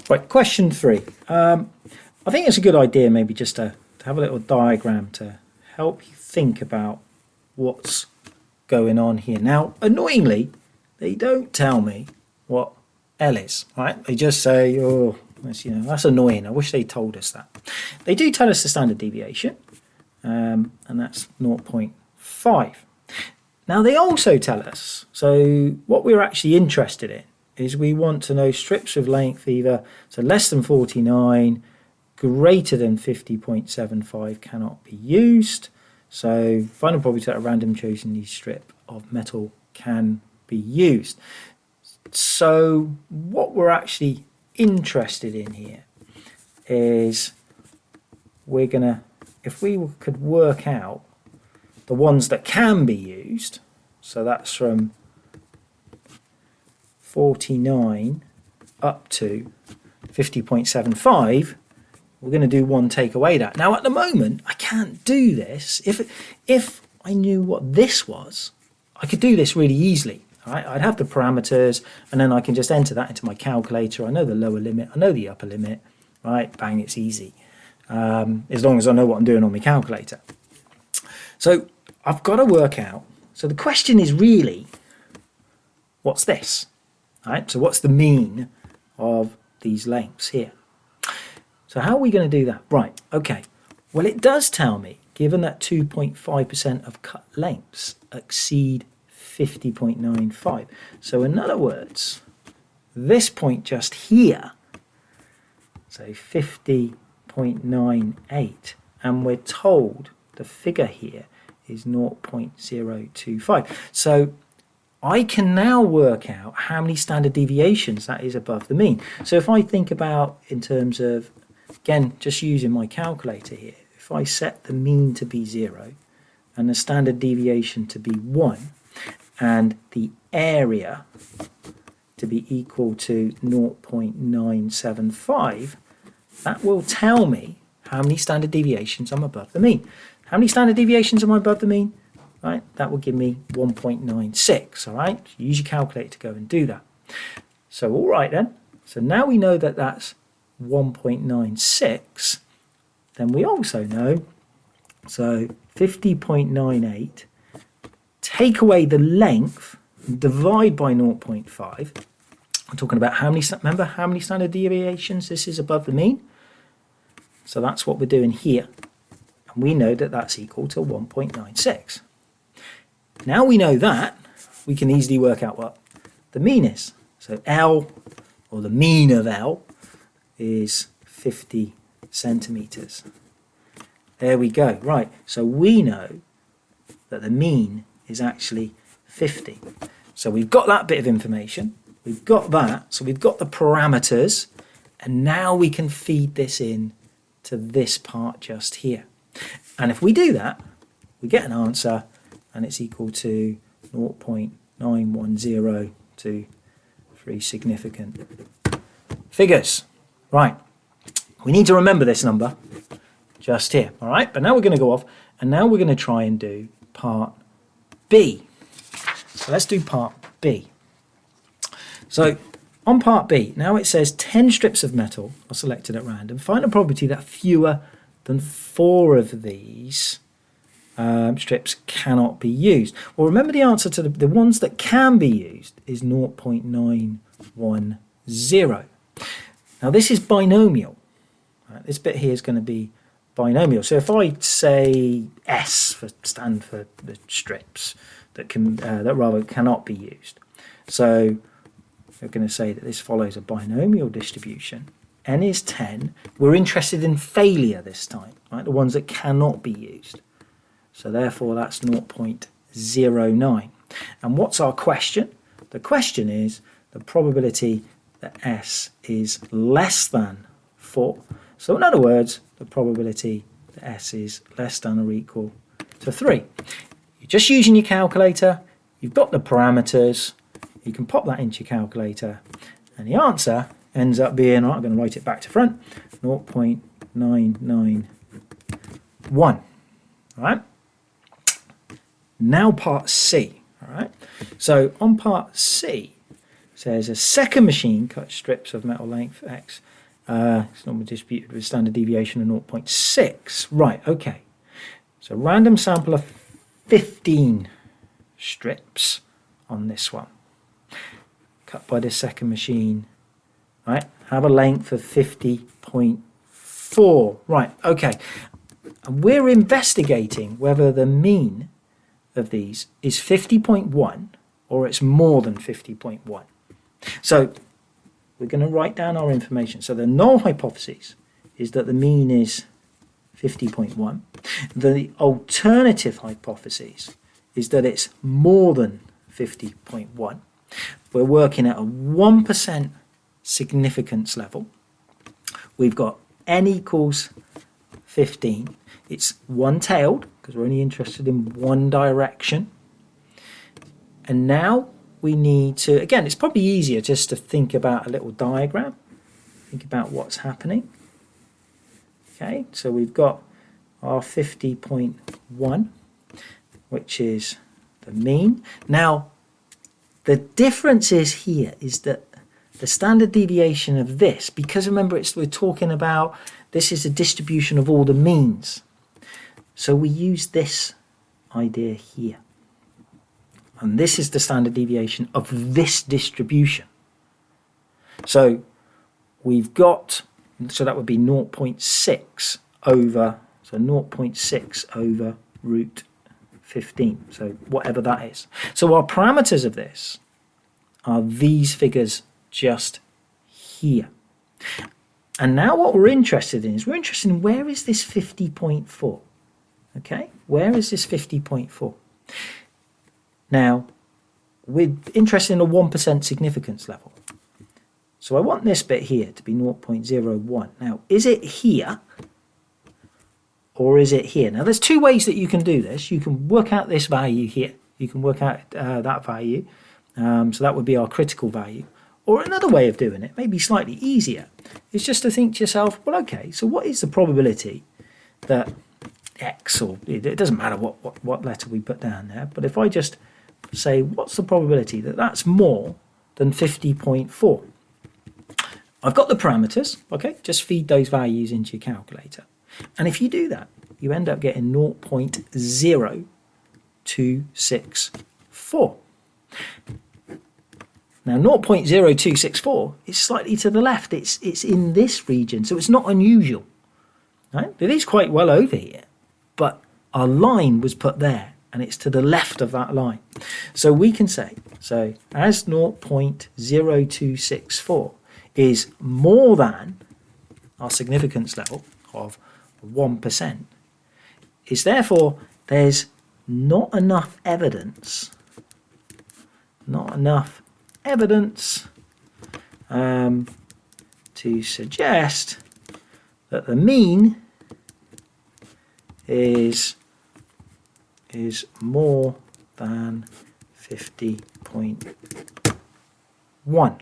Right, question 3. I think it's a good idea maybe just to have a little diagram to help you think about what's going on here. Now, annoyingly, they don't tell me what L is, right? They just say, oh, that's annoying. I wish they told us that. They do tell us the standard deviation, and that's 0.5. Now, they also tell us, so what we're actually interested in is we want to know strips of length either, so less than 49, greater than 50.75 cannot be used. So final probability that a random chosen strip of metal can be used. So what we're actually interested in here is we're going to, if we could work out the ones that can be used, so that's from 49 up to 50.75, we're going to do one take away that. Now at the moment I can't do this. If I knew what this was, I could do this really easily. Right? I'd have the parameters and then I can just enter that into my calculator. I know the lower limit, I know the upper limit, right? Bang, it's easy. As long as I know what I'm doing on my calculator. So I've got to work out. So the question is really, what's this? Right? So what's the mean of these lengths here? So how are we going to do that? Right, okay. Well, it does tell me, given that 2.5% of cut lengths exceed 50.95. So in other words, this point just here, so 50.98, and we're told the figure here is 0.025. So I can now work out how many standard deviations that is above the mean. So if I think about in terms of, again, just using my calculator here, if I set the mean to be 0 and the standard deviation to be 1 and the area to be equal to 0.975, that will tell me how many standard deviations I'm above the mean. How many standard deviations am I above the mean? Right, that will give me 1.96, all right? Use your calculator to go and do that. So, all right then. So now we know that that's 1.96. Then we also know, so 50.98, take away the length, divide by 0.5. I'm talking about how many, remember how many standard deviations this is above the mean? So that's what we're doing here. And we know that that's equal to 1.96. Now we know that, we can easily work out what the mean is. So L, or the mean of L, is 50 centimetres. There we go. Right, so we know that the mean is actually 50. So we've got that bit of information. We've got that. So we've got the parameters. And now we can feed this in to this part just here. And if we do that, we get an answer, and it's equal to 0.910 to 3 significant figures. Right, we need to remember this number just here, all right? But now we're going to go off, and now we're going to try and do part B. So let's do part B. So on part B, now it says 10 strips of metal are selected at random. Find a probability that fewer than 4 of these strips cannot be used. Well, remember the answer to the ones that can be used is 0.910. Now this is binomial. Right? This bit here is going to be binomial. So if I say S stand for the strips that cannot be used. So we're going to say that this follows a binomial distribution. N is 10. We're interested in failure this time, right? The ones that cannot be used. So therefore that's 0.09. And what's our question? The question is the probability that S is less than 4. So in other words, the probability that S is less than or equal to 3. You're just using your calculator. You've got the parameters. You can pop that into your calculator. And the answer ends up being, I'm going to write it back to front, 0.991. All right. Now part C. All right. So on part C, says a second machine cuts strips of metal length X. It's normally distributed with standard deviation of 0.6. Right, okay. So random sample of 15 strips on this one. Cut by the second machine. Right, have a length of 50.4. Right, okay. And we're investigating whether the mean of these is 50.1 or it's more than 50.1. So we're going to write down our information. So the null hypothesis is that the mean is 50.1. The alternative hypothesis is that it's more than 50.1. We're working at a 1% significance level. We've got n equals 15. It's one-tailed because we're only interested in one direction. And now we need to, again, it's probably easier just to think about a little diagram. Think about what's happening. Okay, so we've got our 50.1, which is the mean. Now, the difference is here is that the standard deviation of this, because remember we're talking about, this is a distribution of all the means. So we use this idea here. And this is the standard deviation of this distribution. So we've got, so that would be 0.6 over, so 0.6 over root 15. So whatever that is. So our parameters of this are these figures just here. And now what we're interested in is we're interested in where is this 50.4? Okay, where is this 50.4? Now, we're interested in a 1% significance level. So I want this bit here to be 0.01. Now, is it here or is it here? Now, there's two ways that you can do this. You can work out this value here. You can work out that value. So that would be our critical value. Or another way of doing it, maybe slightly easier, is just to think to yourself, well, okay, so what is the probability that X, or it doesn't matter what letter we put down there, but if I just say, what's the probability that that's more than 50.4? I've got the parameters, okay, just feed those values into your calculator. And if you do that, you end up getting 0.0264. Now 0.0264 is slightly to the left, it's in this region, so it's not unusual. Right? It is quite well over here, but our line was put there, and it's to the left of that line. So we can say, so as 0.0264 is more than our significance level of 1%, is therefore there's not enough evidence to suggest that the mean is more than 50.1.